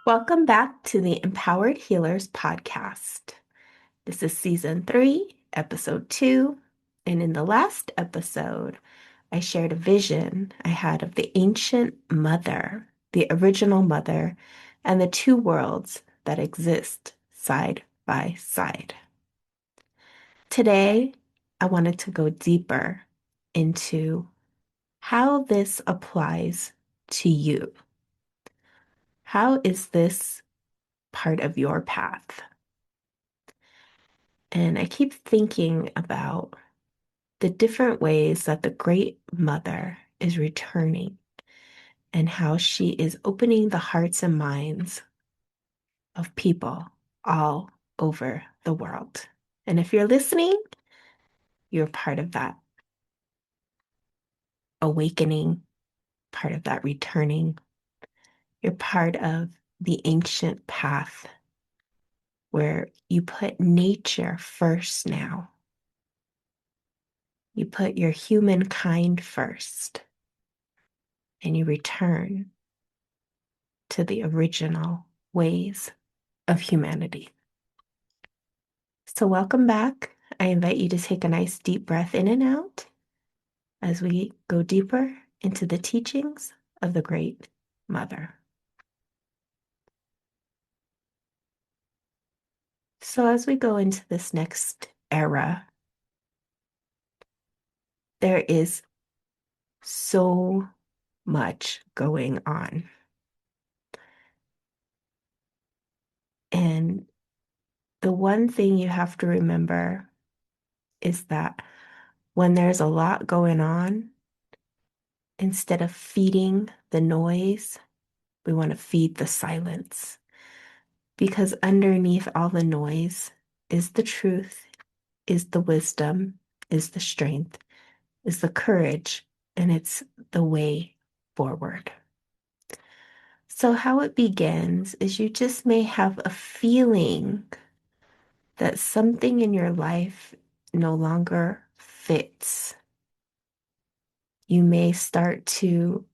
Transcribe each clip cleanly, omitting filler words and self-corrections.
Welcome back to the Empowered Healers podcast. This is season 3, episode 2. And in the last episode, I shared a vision I had of the ancient mother, the original mother, and the two worlds that exist side by side. Today, I wanted to go deeper into how this applies to you. How is this part of your path? And I keep thinking about the different ways that the Great Mother is returning and how she is opening the hearts and minds of people all over the world. And if you're listening, you're part of that awakening, part of that returning. You're part of the ancient path where you put nature first now. You put your humankind first and you return to the original ways of humanity. So, welcome back. I invite you to take a nice deep breath in and out as we go deeper into the teachings of the Great Mother. So, as we go into this next era, there is so much going on. And the one thing you have to remember is that when there's a lot going on, instead of feeding the noise, we want to feed the silence. Because underneath all the noise is the truth, is the wisdom, is the strength, is the courage, and it's the way forward. So, how it begins is you just may have a feeling that something in your life no longer fits. You may start to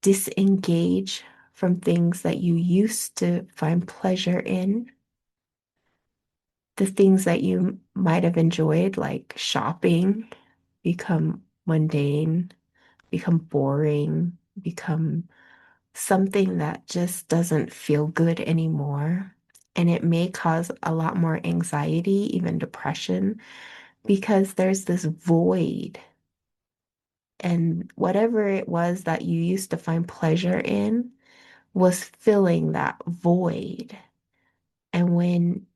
disengage from things that you used to find pleasure in. The things that you might have enjoyed, like shopping, become mundane, become boring, become something that just doesn't feel good anymore. And it may cause a lot more anxiety, even depression, because there's this void. And whatever it was that you used to find pleasure in was filling that void. And when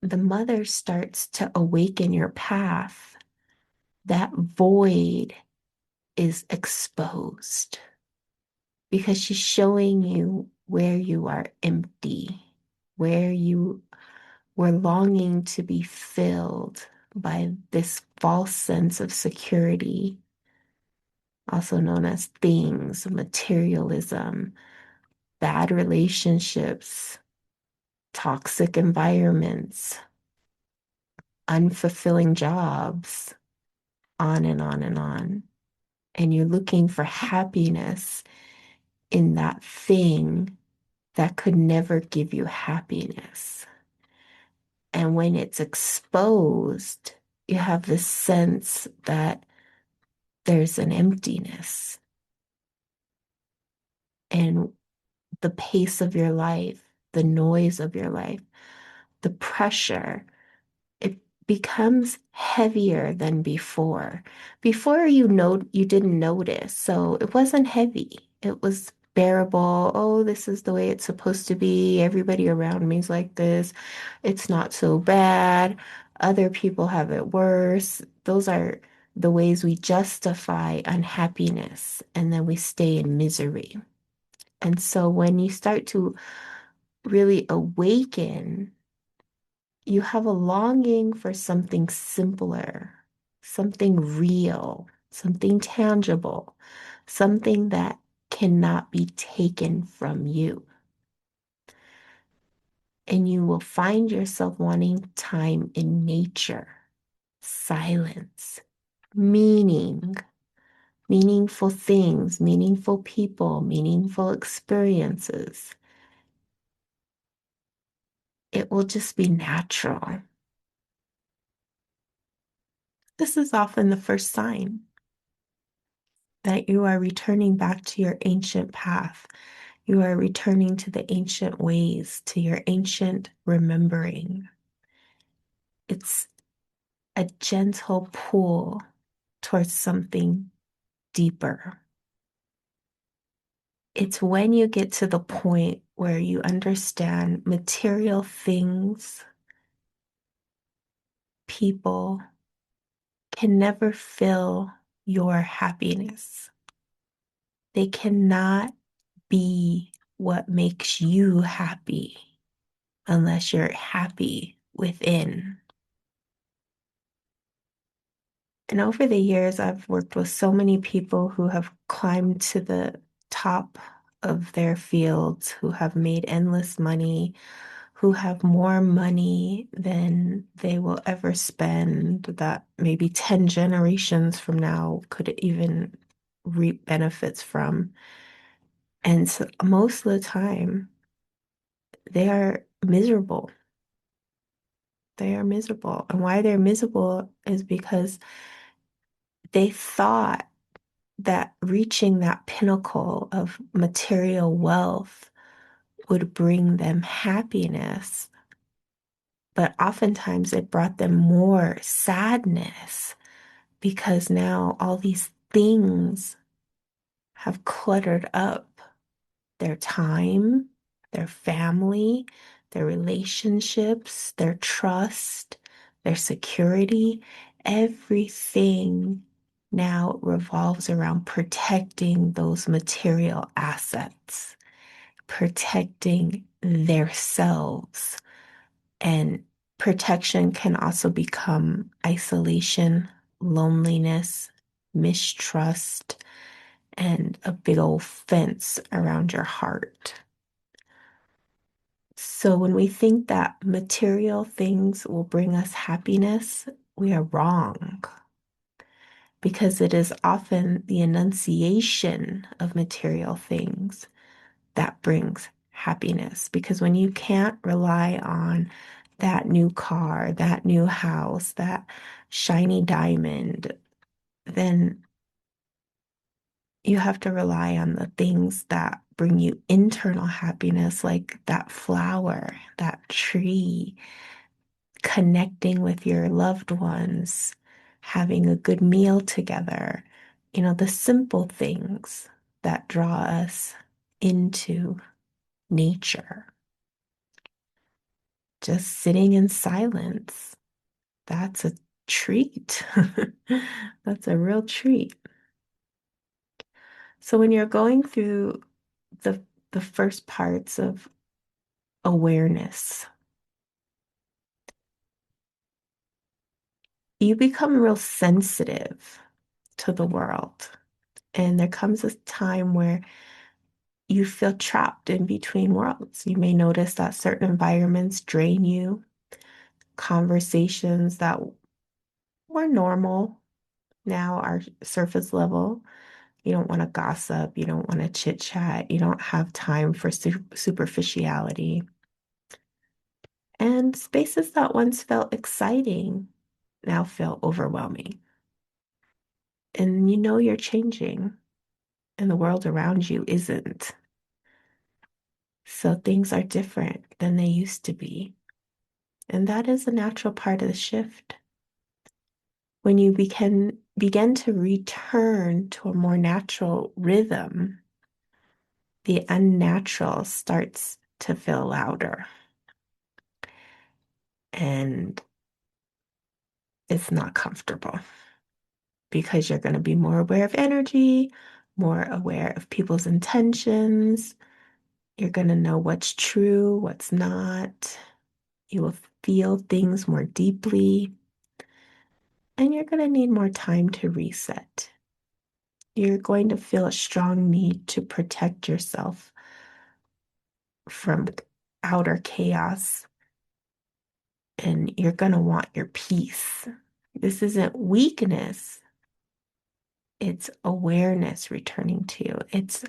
the mother starts to awaken your path, that void is exposed because she's showing you where you are empty, where you were longing to be filled by this false sense of security, also known as things, materialism, bad relationships, toxic environments, unfulfilling jobs, on and on and on. And you're looking for happiness in that thing that could never give you happiness. And when it's exposed, you have this sense that there's an emptiness. And the pace of your life, the noise of your life, the pressure, it becomes heavier than before. Before you didn't notice, so it wasn't heavy. It was bearable. Oh, this is the way it's supposed to be. Everybody around me is like this. It's not so bad. Other people have it worse. Those are the ways we justify unhappiness, and then we stay in misery. And so when you start to really awaken, you have a longing for something simpler, something real, something tangible, something that cannot be taken from you. And you will find yourself wanting time in nature, silence, meaning, meaningful things, meaningful people, meaningful experiences. it will just be natural. This is often the first sign that you are returning back to your ancient path. You are returning to the ancient ways, to your ancient remembering. It's a gentle pull towards something deeper. It's when you get to the point where you understand material things, people can never fill your happiness. They cannot be what makes you happy unless you're happy within. And over the years, I've worked with so many people who have climbed to the top of their fields, who have made endless money, who have more money than they will ever spend, that maybe 10 generations from now could even reap benefits from. And so most of the time, they are miserable. They are miserable. And why they're miserable is because they thought that reaching that pinnacle of material wealth would bring them happiness, but oftentimes it brought them more sadness because now all these things have cluttered up their time, their family, their relationships, their trust, their security. Everything now revolves around protecting those material assets, protecting their selves. And protection can also become isolation, loneliness, mistrust, and a big old fence around your heart. So when we think that material things will bring us happiness, we are wrong because it is often the enunciation of material things that brings happiness. Because when you can't rely on that new car, that new house, that shiny diamond, then you have to rely on the things that bring you internal happiness, like that flower, that tree, connecting with your loved ones, having a good meal together, the simple things that draw us into nature. Just sitting in silence, that's a treat. That's a real treat. So when you're going through the the first parts of awareness, you become real sensitive to the world. And there comes a time where you feel trapped in between worlds. You may notice that certain environments drain you, conversations that were normal now are surface level. You don't want to gossip, you don't want to chit chat, you don't have time for superficiality. And spaces that once felt exciting now feel overwhelming. And you're changing, and the world around you isn't. So things are different than they used to be. And that is a natural part of the shift. When you begin to return to a more natural rhythm, the unnatural starts to feel louder. And it's not comfortable because you're going to be more aware of energy, more aware of people's intentions. You're going to know what's true, what's not. You will feel things more deeply, and you're going to need more time to reset. You're going to feel a strong need to protect yourself from outer chaos, and you're going to want your peace. This isn't weakness, it's awareness returning to you. It's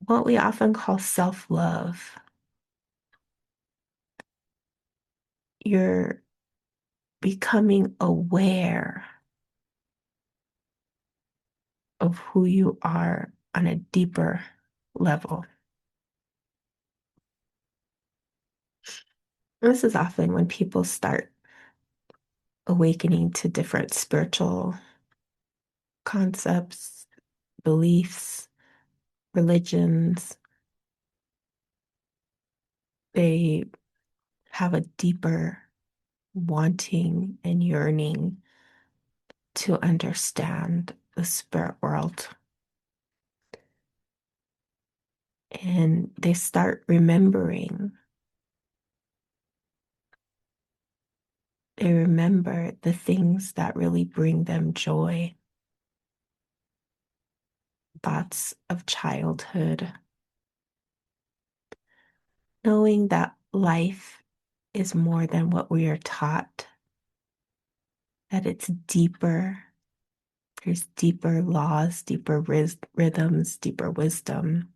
what we often call self love. you're becoming aware of who you are on a deeper level. This is often when people start awakening to different spiritual concepts, beliefs, religions. They have a deeper wanting and yearning to understand the spirit world. And they start remembering, they remember the things that really bring them joy, thoughts of childhood, knowing that life is more than what we are taught, that it's deeper. There's deeper laws, deeper rhythms, deeper wisdom.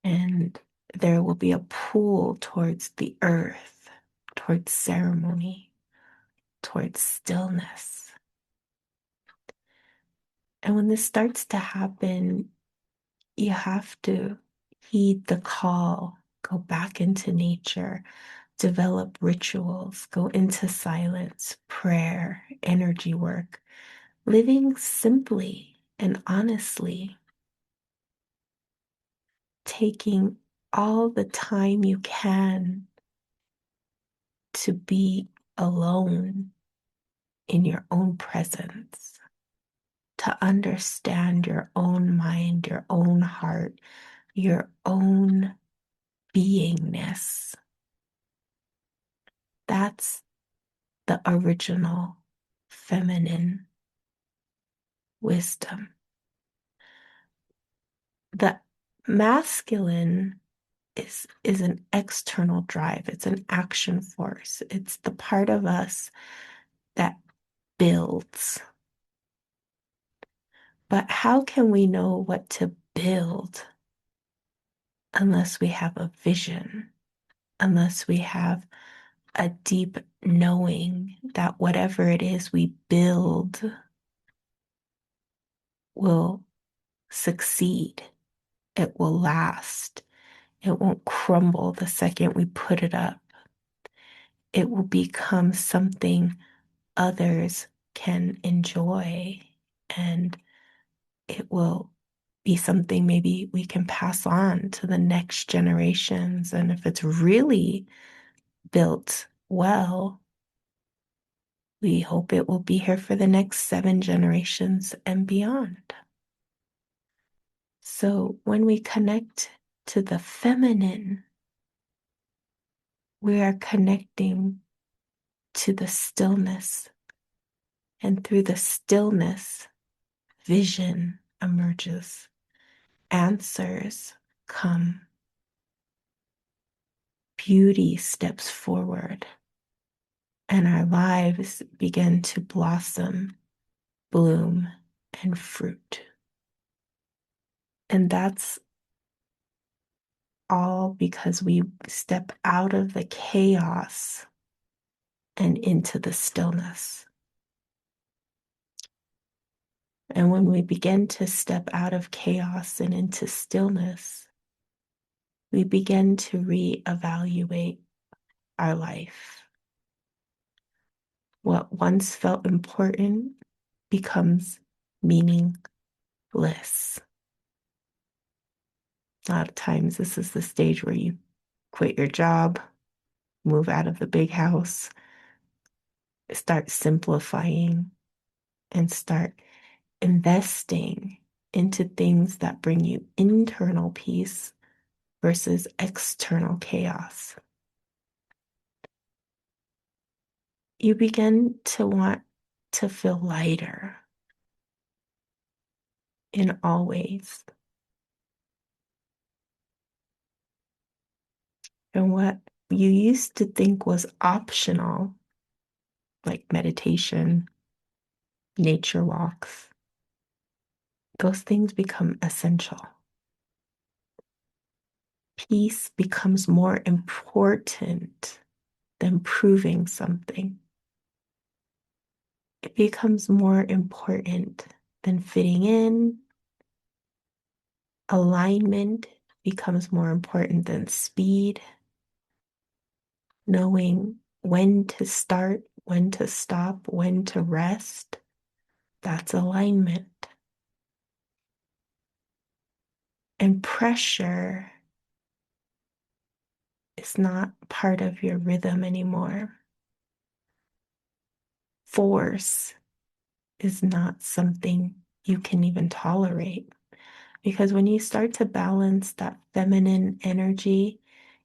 And there will be a pull towards the earth, towards ceremony, towards stillness. And when this starts to happen, you have to heed the call, go back into nature, develop rituals, go into silence, prayer, energy work, living simply and honestly, taking all the time you can to be alone in your own presence, to understand your own mind, your own heart, your own beingness. That's the original feminine wisdom. The masculine is an external drive. It's an action force. It's the part of us that builds. But how can we know what to build unless we have a vision, unless we have a deep knowing that whatever it is we build will succeed, it will last, it won't crumble the second we put it up, it will become something others can enjoy, and it will be something maybe we can pass on to the next generations. And if it's really built well, we hope it will be here for the next 7 generations and beyond. So when we connect to the feminine, we are connecting to the stillness. And through the stillness, vision emerges, answers come, beauty steps forward, and our lives begin to blossom, bloom, and fruit. And that's all because we step out of the chaos and into the stillness. And when we begin to step out of chaos and into stillness, we begin to reevaluate our life. What once felt important becomes meaningless. A lot of times, this is the stage where you quit your job, move out of the big house, start simplifying, and start investing into things that bring you internal peace versus external chaos. You begin to want to feel lighter in all ways. And what you used to think was optional, like meditation, nature walks, those things become essential. Peace becomes more important than proving something. It becomes more important than fitting in. Alignment becomes more important than speed. Knowing when to start, when to stop, when to rest, that's alignment. And pressure is not part of your rhythm anymore. Force is not something you can even tolerate. Because when you start to balance that feminine energy,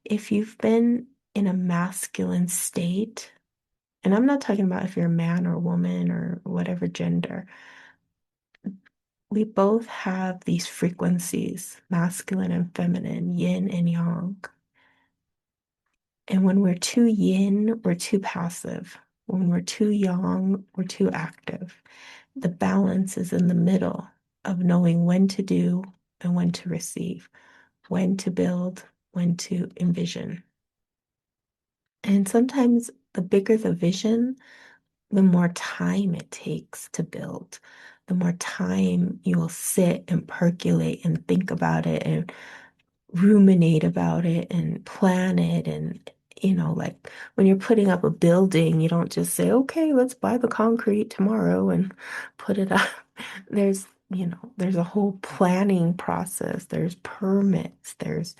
if you've been in a masculine state, and I'm not talking about if you're a man or woman or whatever gender, we both have these frequencies, masculine and feminine, yin and yang. And when we're too yin, we're too passive. When we're too yang, we're too active. The balance is in the middle of knowing when to do and when to receive, when to build, when to envision. And sometimes the bigger the vision, the more time it takes to build, the more time you will sit and percolate and think about it and ruminate about it and plan it. And, like when you're putting up a building, you don't just say, okay, let's buy the concrete tomorrow and put it up. There's a whole planning process, there's permits, there's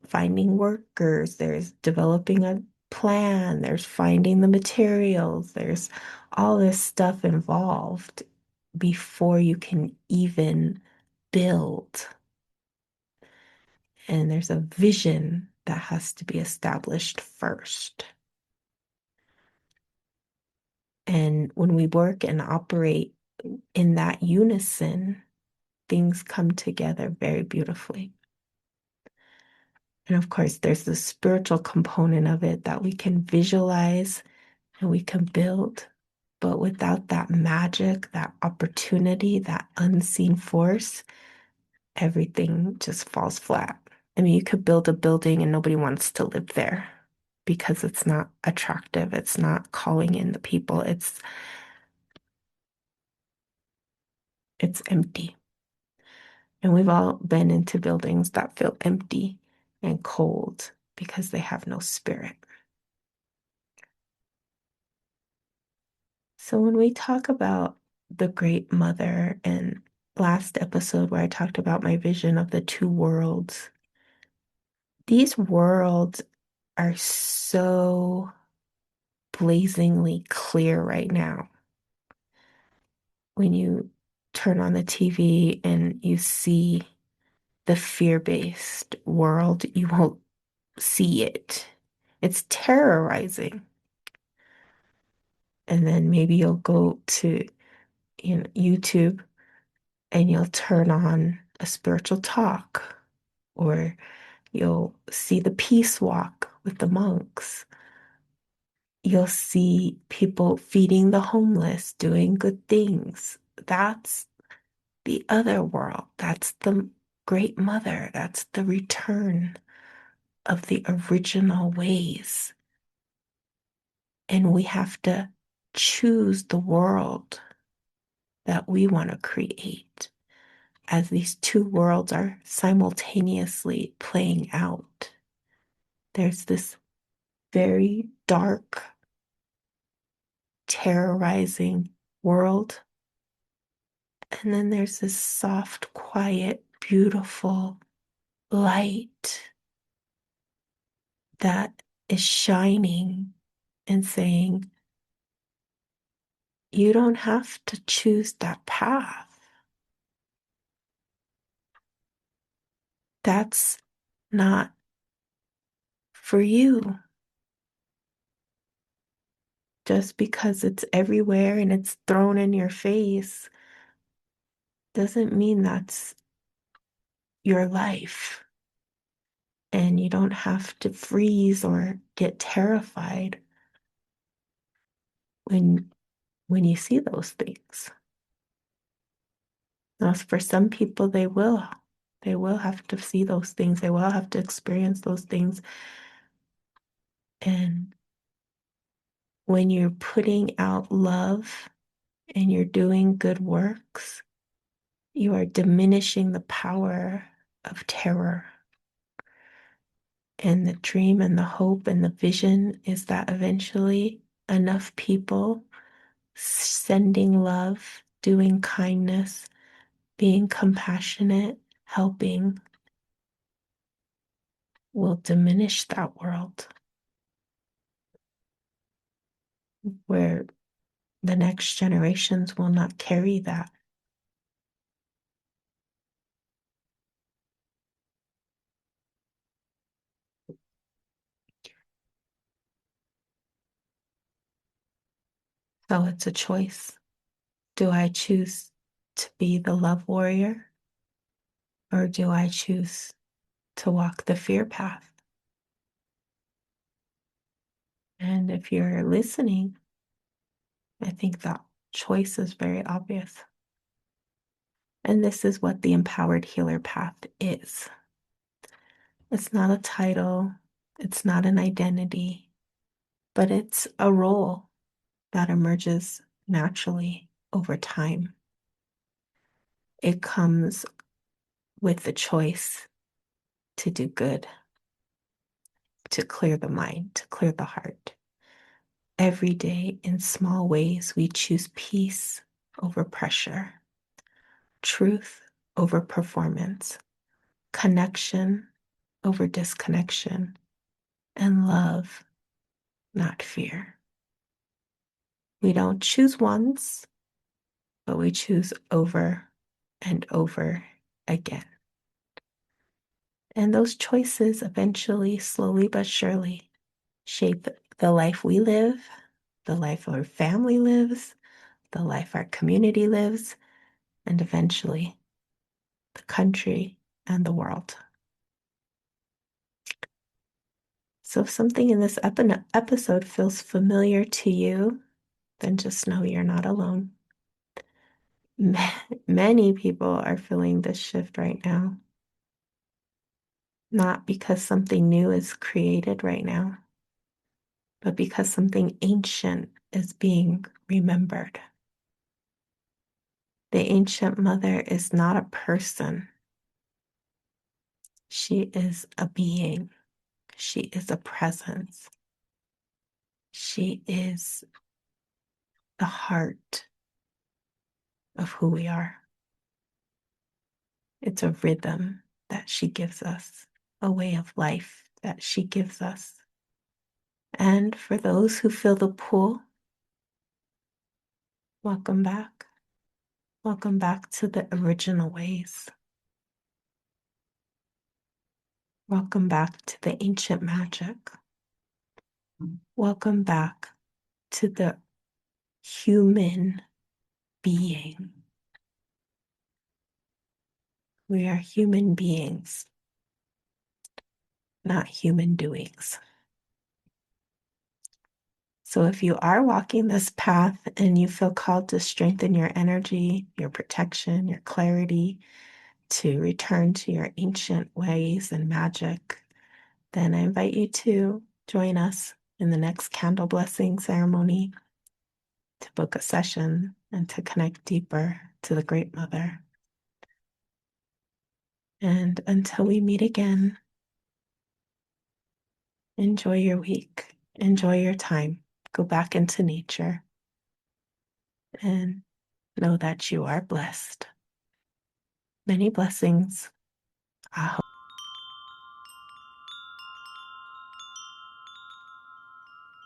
finding workers, there's developing a plan, there's finding the materials, there's all this stuff involved before you can even build. And there's a vision that has to be established first. And when we work and operate in that unison, things come together very beautifully. And of course, there's the spiritual component of it that we can visualize and we can build. But without that magic, that opportunity, that unseen force, everything just falls flat. I mean, you could build a building and nobody wants to live there because it's not attractive. It's not calling in the people. It's empty. And we've all been into buildings that feel empty and cold because they have no spirit. So when we talk about the Great Mother and last episode where I talked about my vision of the two worlds, these worlds are so blazingly clear right now. When you turn on the TV and you see the fear-based world, you won't see it. It's terrorizing. And then maybe you'll go to, YouTube and you'll turn on a spiritual talk, or you'll see the peace walk with the monks. You'll see people feeding the homeless, doing good things. That's the other world. That's the Great Mother. That's the return of the original ways. And we have to choose the world that we want to create as these two worlds are simultaneously playing out. There's this very dark, terrorizing world. And then there's this soft, quiet, beautiful light that is shining and saying, you don't have to choose that path. That's not for you. Just because it's everywhere and it's thrown in your face doesn't mean that's your life. And you don't have to freeze or get terrified when you see those things. Now, for some people, they will. They will have to see those things. They will have to experience those things. And when you're putting out love and you're doing good works, you are diminishing the power of terror. And the dream and the hope and the vision is that eventually enough people sending love, doing kindness, being compassionate, helping will diminish that world where the next generations will not carry that. So it's a choice. Do I choose to be the love warrior, or do I choose to walk the fear path? And if you're listening, I think that choice is very obvious. And this is what the empowered healer path is. It's not a title, it's not an identity, but it's a role that emerges naturally over time. It comes with the choice to do good, to clear the mind, to clear the heart. Every day, in small ways, we choose peace over pressure, truth over performance, connection over disconnection, and love, not fear. We don't choose once, but we choose over and over again. And those choices eventually, slowly but surely, shape the life we live, the life our family lives, the life our community lives, and eventually the country and the world. So if something in this episode feels familiar to you, then just know you're not alone. Many people are feeling this shift right now. Not because something new is created right now, but because something ancient is being remembered. The ancient mother is not a person. She is a being. She is a presence. She is the heart of who we are. It's a rhythm that she gives us, a way of life that she gives us. And for those who feel the pull, welcome back. Welcome back to the original ways. Welcome back to the ancient magic. Welcome back to the human being. We are human beings, not human doings. So if you are walking this path and you feel called to strengthen your energy, your protection, your clarity, to return to your ancient ways and magic, then I invite you to join us in the next candle blessing ceremony, to book a session and to connect deeper to the Great Mother. And until we meet again, enjoy your week, enjoy your time, go back into nature, and know that you are blessed. Many blessings. Aho.